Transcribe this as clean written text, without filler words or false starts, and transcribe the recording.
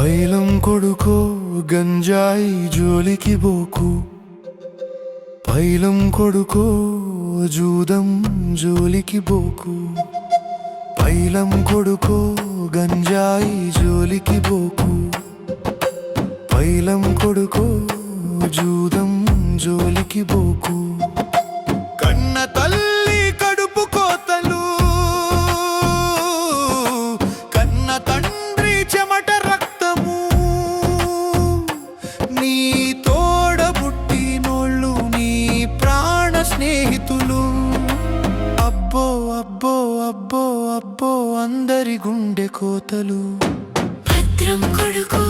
పైలం కొడుకో గంజాయి జోలికి బోకు, పైలం కొడుకో జూదం జోలికి బోకు, పైలం కొడుకో గంజాయి జోలికి బోకు, పైలం కొడుకో జూదం జోలికి బోకు. కన్న తల్లి కడుపు కోతలు, కన్న తండ్రి చెమట రక్తము, నీ తోడబుట్టినోళ్ళు నీ ప్రాణ స్నేహితులు. అబ్బో అబ్బో అబ్బో అబ్బో అందరి గుండె కోతలు. భద్రం కొడుకో